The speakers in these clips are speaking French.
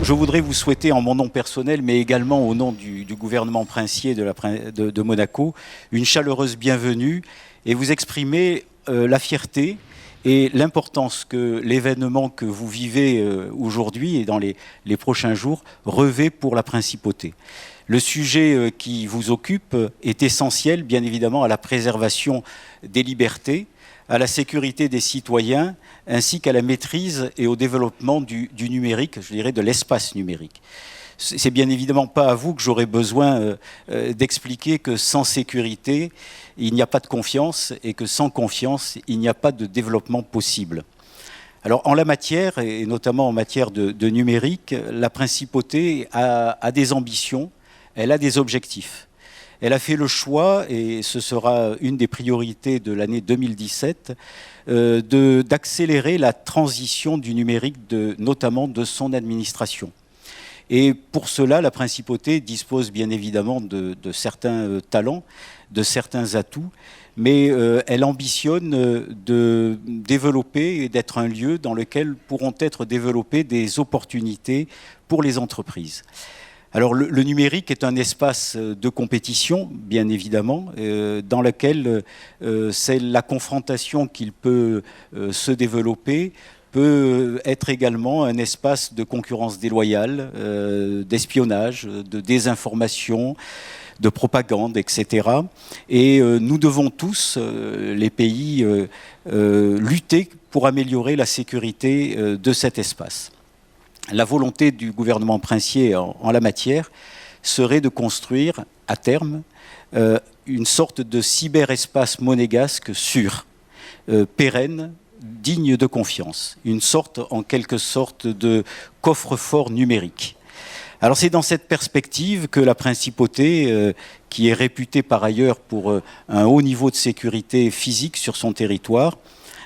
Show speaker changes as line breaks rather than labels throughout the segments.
je voudrais vous souhaiter en mon nom personnel, mais également au nom du gouvernement princier de Monaco, une chaleureuse bienvenue et vous exprimer la fierté et l'importance que l'événement que vous vivez aujourd'hui et dans les prochains jours revêt pour la principauté. Le sujet qui vous occupe est essentiel, bien évidemment, à la préservation des libertés, à la sécurité des citoyens, ainsi qu'à la maîtrise et au développement du numérique, je dirais de l'espace numérique. C'est bien évidemment pas à vous que j'aurais besoin d'expliquer que sans sécurité, il n'y a pas de confiance et que sans confiance, il n'y a pas de développement possible. Alors en la matière, et notamment en matière de numérique, la principauté a des ambitions, elle a des objectifs. Elle a fait le choix, et ce sera une des priorités de l'année 2017, d'accélérer la transition du numérique, notamment de son administration. Et pour cela, la principauté dispose bien évidemment de certains talents, de certains atouts, mais elle ambitionne de développer et d'être un lieu dans lequel pourront être développées des opportunités pour les entreprises. Alors le numérique est un espace de compétition, bien évidemment, dans lequel c'est la confrontation qu'il peut se développer, peut être également un espace de concurrence déloyale, d'espionnage, de désinformation, de propagande, etc. Et nous devons tous, les pays, lutter pour améliorer la sécurité de cet espace. La volonté du gouvernement princier en la matière serait de construire, à terme, une sorte de cyberespace monégasque sûr, pérenne, digne de confiance, une sorte, en quelque sorte, de coffre-fort numérique. Alors c'est dans cette perspective que la principauté, qui est réputée par ailleurs pour un haut niveau de sécurité physique sur son territoire,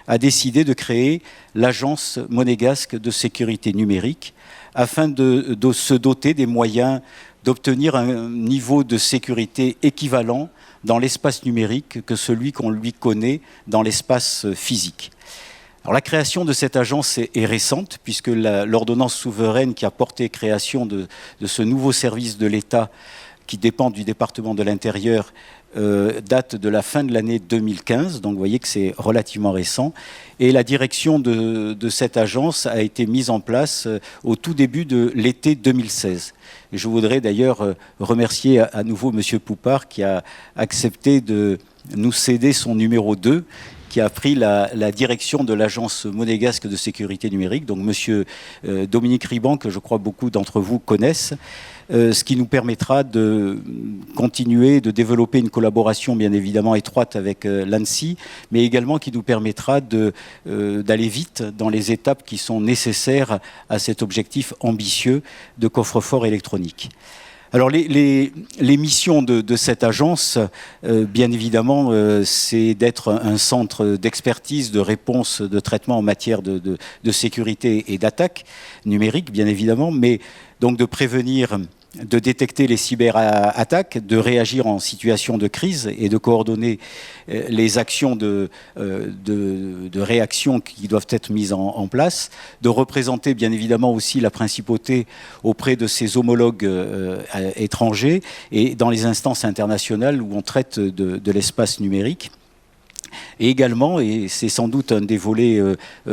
a décidé de créer l'Agence monégasque de sécurité numérique afin de se doter des moyens d'obtenir un niveau de sécurité équivalent dans l'espace numérique que celui qu'on lui connaît dans l'espace physique. Alors la création de cette agence est récente puisque l'ordonnance souveraine qui a porté création de ce nouveau service de l'État qui dépend du département de l'Intérieur date de la fin de l'année 2015, donc vous voyez que c'est relativement récent, et la direction de cette agence a été mise en place au tout début de l'été 2016. Et je voudrais d'ailleurs remercier à nouveau M. Poupard qui a accepté de nous céder son numéro 2, qui a pris la direction de l'Agence monégasque de sécurité numérique, donc M. Dominique Riban, que je crois beaucoup d'entre vous connaissent, ce qui nous permettra de continuer de développer une collaboration bien évidemment étroite avec l'ANSSI, mais également qui nous permettra d'aller vite dans les étapes qui sont nécessaires à cet objectif ambitieux de coffre-fort électronique. Alors les missions de cette agence, bien évidemment, c'est d'être un centre d'expertise, de réponse, de traitement en matière de sécurité et d'attaque numérique, bien évidemment, mais donc de prévenir, de détecter les cyberattaques, de réagir en situation de crise et de coordonner les actions de réaction qui doivent être mises en place, de représenter bien évidemment aussi la principauté auprès de ses homologues étrangers et dans les instances internationales où on traite de l'espace numérique. Et également, et c'est sans doute un des volets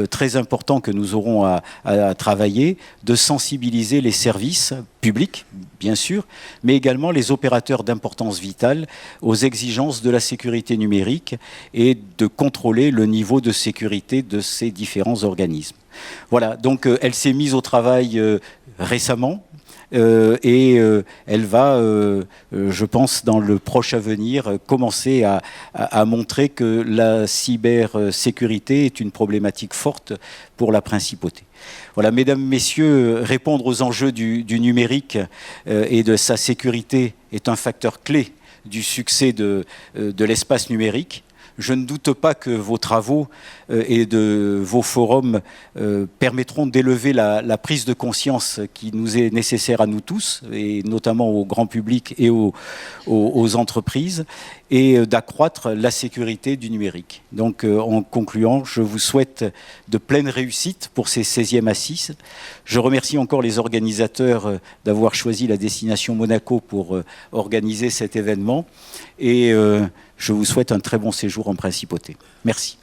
très importants que nous aurons à travailler, de sensibiliser les services publics, bien sûr, mais également les opérateurs d'importance vitale aux exigences de la sécurité numérique et de contrôler le niveau de sécurité de ces différents organismes. Voilà, donc elle s'est mise au travail récemment. Et elle va, je pense, dans le proche avenir, commencer à montrer que la cybersécurité est une problématique forte pour la principauté. Voilà, mesdames, messieurs, répondre aux enjeux du numérique et de sa sécurité est un facteur clé du succès de l'espace numérique. Je ne doute pas que vos travaux et de vos forums permettront d'élever la prise de conscience qui nous est nécessaire à nous tous, et notamment au grand public et aux entreprises, et d'accroître la sécurité du numérique. Donc en concluant, je vous souhaite de pleines réussites pour ces 16e assises. Je remercie encore les organisateurs d'avoir choisi la destination Monaco pour organiser cet événement et je vous souhaite un très bon séjour en Principauté. Merci.